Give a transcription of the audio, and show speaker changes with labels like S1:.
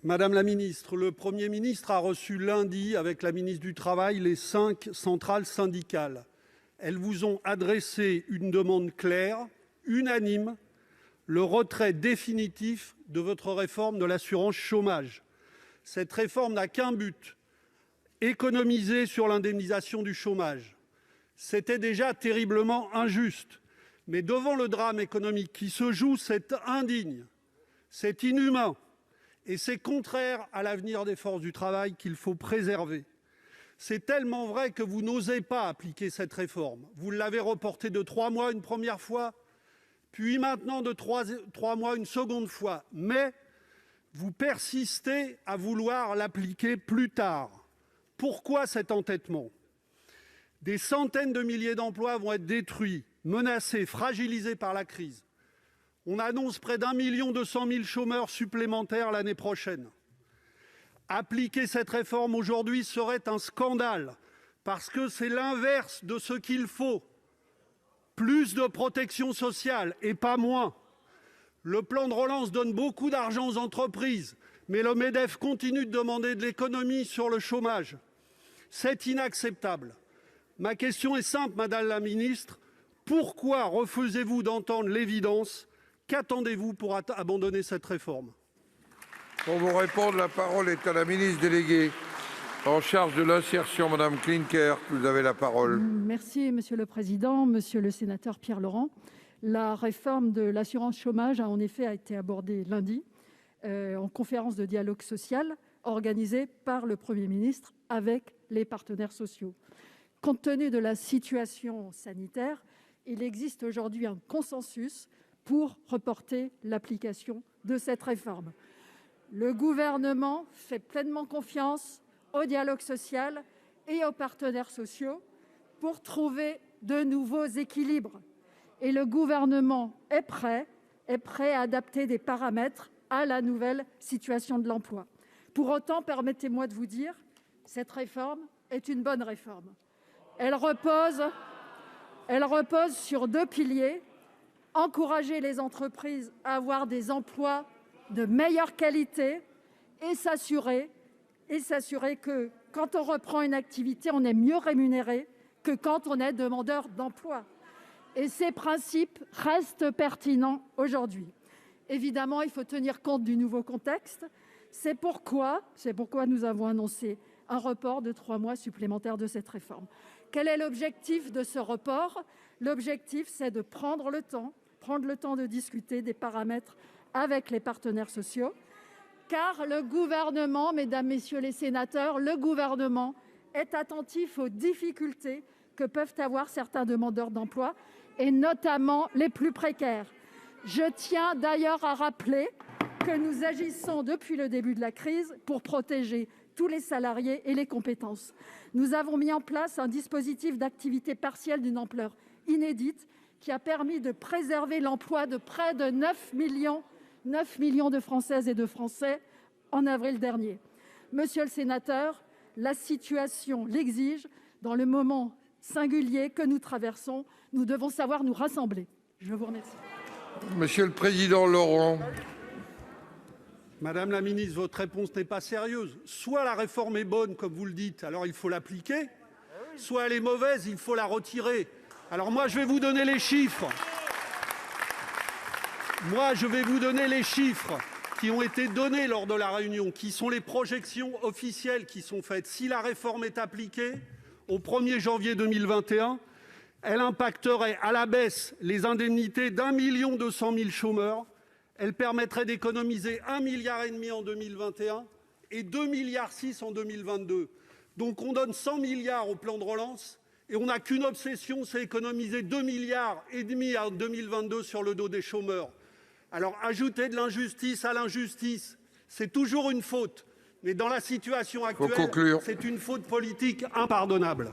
S1: Madame la ministre, le Premier ministre a reçu lundi, avec la ministre du Travail, les 5 centrales syndicales. Elles vous ont adressé une demande claire, unanime, le retrait définitif de votre réforme de l'assurance chômage. Cette réforme n'a qu'un but, économiser sur l'indemnisation du chômage. C'était déjà terriblement injuste, mais devant le drame économique qui se joue, c'est indigne, c'est inhumain et c'est contraire à l'avenir des forces du travail qu'il faut préserver. C'est tellement vrai que vous n'osez pas appliquer cette réforme. Vous l'avez reportée de 3 mois une première fois, puis maintenant de 3 mois une seconde fois, mais vous persistez à vouloir l'appliquer plus tard. Pourquoi cet entêtement ? Des centaines de milliers d'emplois vont être détruits, menacés, fragilisés par la crise. On annonce près d'1,2 million de chômeurs supplémentaires l'année prochaine. Appliquer cette réforme aujourd'hui serait un scandale, parce que c'est l'inverse de ce qu'il faut. Plus de protection sociale et pas moins. Le plan de relance donne beaucoup d'argent aux entreprises, mais le MEDEF continue de demander de l'économie sur le chômage. C'est inacceptable. Ma question est simple, Madame la ministre. Pourquoi refusez-vous d'entendre l'évidence ? Qu'attendez-vous pour abandonner cette réforme ?
S2: Pour vous répondre, la parole est à la ministre déléguée en charge de l'insertion, Madame Klinkert. Vous avez la parole.
S3: Merci, Monsieur le Président. Monsieur le sénateur Pierre Laurent, la réforme de l'assurance chômage a en effet été abordée lundi en conférence de dialogue social organisée par le Premier ministre avec les partenaires sociaux. Compte tenu de la situation sanitaire, il existe aujourd'hui un consensus pour reporter l'application de cette réforme. Le Gouvernement fait pleinement confiance au dialogue social et aux partenaires sociaux pour trouver de nouveaux équilibres. Et le Gouvernement est prêt à adapter des paramètres à la nouvelle situation de l'emploi. Pour autant, permettez-moi de vous dire, cette réforme est une bonne réforme. Elle repose sur 2 piliers. Encourager les entreprises à avoir des emplois de meilleure qualité et s'assurer que quand on reprend une activité, on est mieux rémunéré que quand on est demandeur d'emploi. Et ces principes restent pertinents aujourd'hui. Évidemment, il faut tenir compte du nouveau contexte. C'est pourquoi nous avons annoncé un report de 3 mois supplémentaires de cette réforme. Quel est l'objectif de ce report ? L'objectif, c'est de prendre le temps de discuter des paramètres avec les partenaires sociaux, car le Gouvernement, mesdames, messieurs les sénateurs, est attentif aux difficultés que peuvent avoir certains demandeurs d'emploi, et notamment les plus précaires. Je tiens d'ailleurs à rappeler que nous agissons depuis le début de la crise pour protéger tous les salariés et les compétences. Nous avons mis en place un dispositif d'activité partielle d'une ampleur inédite qui a permis de préserver l'emploi de près de 9 millions de Françaises et de Français en avril dernier. Monsieur le sénateur, la situation l'exige. Dans le moment singulier que nous traversons, nous devons savoir nous rassembler. Je vous remercie.
S2: Monsieur le président Laurent.
S1: Madame la ministre, votre réponse n'est pas sérieuse. Soit la réforme est bonne, comme vous le dites, alors il faut l'appliquer, soit elle est mauvaise, il faut la retirer. Alors moi, je vais vous donner les chiffres. Qui ont été donnés lors de la réunion, qui sont les projections officielles qui sont faites. Si la réforme est appliquée, au 1er janvier 2021, elle impacterait à la baisse les indemnités d'1,2 million de chômeurs. Elle permettrait d'économiser 1,5 milliard en 2021 et 2,6 milliards en 2022. Donc on donne 100 milliards au plan de relance et on n'a qu'une obsession, c'est économiser 2,5 milliards en 2022 sur le dos des chômeurs. Alors ajouter de l'injustice à l'injustice, c'est toujours une faute. Mais dans la situation actuelle, c'est une faute politique impardonnable.